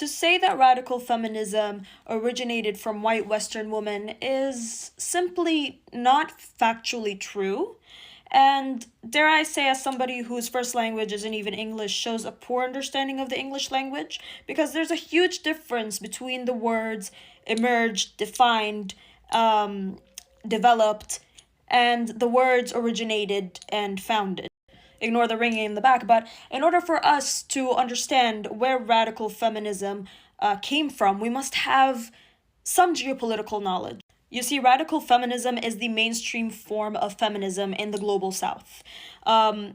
to say that radical feminism originated from white Western women is simply not factually true. And dare I say, as somebody whose first language isn't even English, shows a poor understanding of the English language, because there's a huge difference between the words emerged, defined, developed, and the words originated and founded. Ignore the ringing in the back, but in order for us to understand where radical feminism came from, we must have some geopolitical knowledge. You see, radical feminism is the mainstream form of feminism in the global south.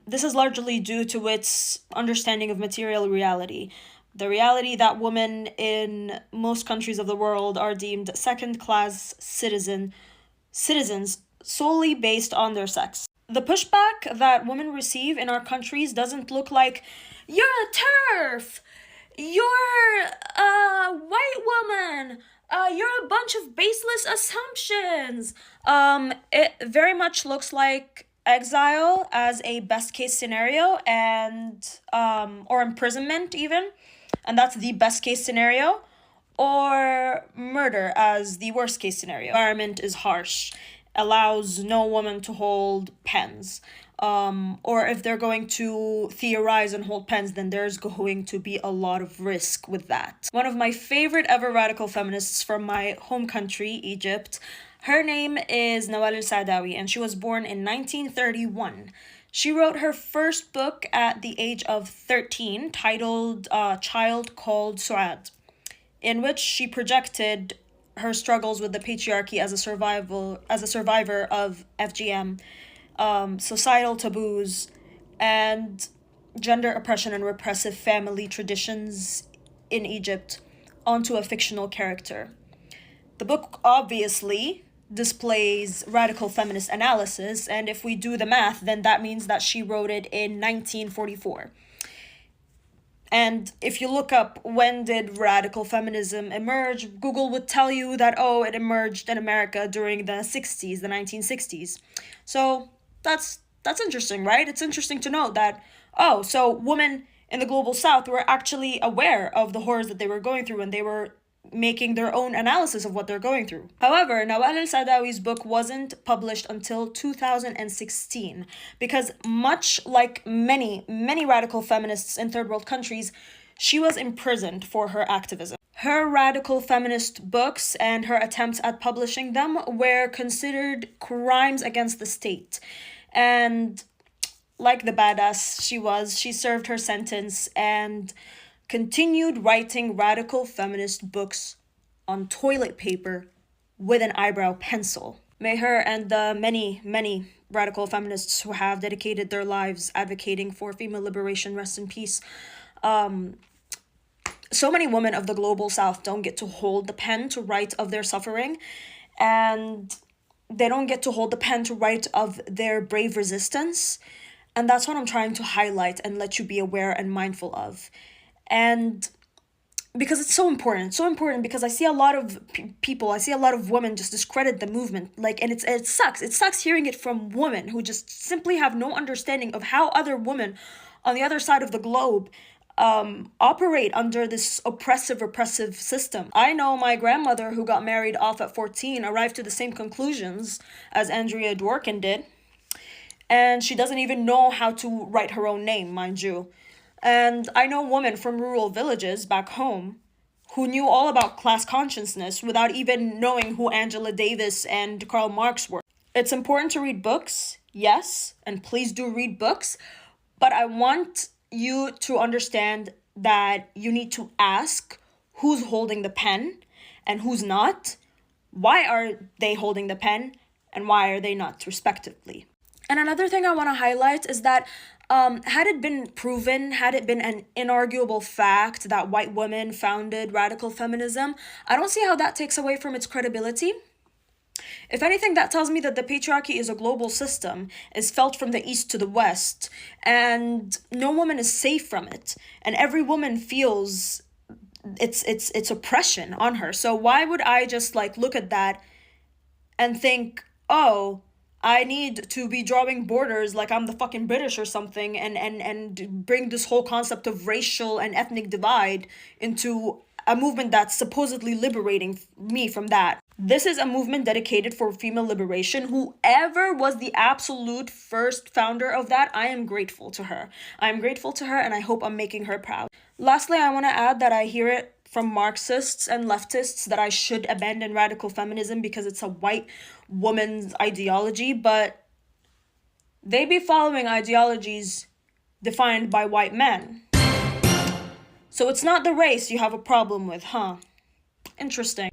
This is largely due to its understanding of material reality. The reality that women in most countries of the world are deemed second-class citizens solely based on their sex. The pushback that women receive in our countries doesn't look like, "You're a TERF! You're a white woman! You're a bunch of baseless assumptions!" It very much looks like exile as a best case scenario, and or imprisonment even, and that's the best case scenario, or murder as the worst case scenario. The environment is harsh, allows no woman to hold pens. Or if they're going to theorize and hold pens, then there's going to be a lot of risk with that. One of my favorite ever radical feminists from my home country, Egypt, her name is Nawal al-Saadawi, and she was born in 1931. She wrote her first book at the age of 13, titled Child Called Suad, in which she projected her struggles with the patriarchy as a survivor of FGM, societal taboos, and gender oppression and repressive family traditions in Egypt onto a fictional character. The book obviously displays radical feminist analysis, and if we do the math, then that means that she wrote it in 1944. And if you look up when did radical feminism emerge, Google would tell you that, oh, it emerged in America during the 60s, the 1960s. So that's interesting, right? It's interesting to know that, oh, so women in the global south were actually aware of the horrors that they were going through, and they were making their own analysis of what they're going through. However, Nawal al-Saadawi's book wasn't published until 2016, because much like many radical feminists in third world countries, she was imprisoned for her activism. Her radical feminist books and her attempts at publishing them were considered crimes against the state. And like the badass she served her sentence and continued writing radical feminist books on toilet paper with an eyebrow pencil. May her and the many radical feminists who have dedicated their lives advocating for female liberation rest in peace. So many women of the global south don't get to hold the pen to write of their suffering, and they don't get to hold the pen to write of their brave resistance. And that's what I'm trying to highlight and let you be aware and mindful of. And because it's so important because I see a lot of people, I see a lot of women just discredit the movement, and it sucks hearing it from women who just simply have no understanding of how other women on the other side of the globe operate under this repressive system. I know my grandmother, who got married off at 14, arrived to the same conclusions as Andrea Dworkin did, and she doesn't even know how to write her own name, mind you. And I know women from rural villages back home who knew all about class consciousness without even knowing who Angela Davis and Karl Marx were. It's important to read books, yes, and please do read books, but I want you to understand that you need to ask who's holding the pen and who's not, why are they holding the pen, and why are they not, respectively. And another thing I want to highlight is that had it been proven, had it been an inarguable fact that white women founded radical feminism, I don't see how that takes away from its credibility. If anything, that tells me that the patriarchy is a global system, is felt from the east to the west, and no woman is safe from it. And every woman feels its oppression on her. So why would I just look at that and think, oh, I need to be drawing borders like I'm the fucking British or something, and bring this whole concept of racial and ethnic divide into a movement that's supposedly liberating me from that. This is a movement dedicated for female liberation. Whoever was the absolute first founder of that, I am grateful to her. I am grateful to her, and I hope I'm making her proud. Lastly, I want to add that I hear it from Marxists and leftists that I should abandon radical feminism because it's a white woman's ideology, but they be following ideologies defined by white men. So it's not the race you have a problem with, huh? Interesting.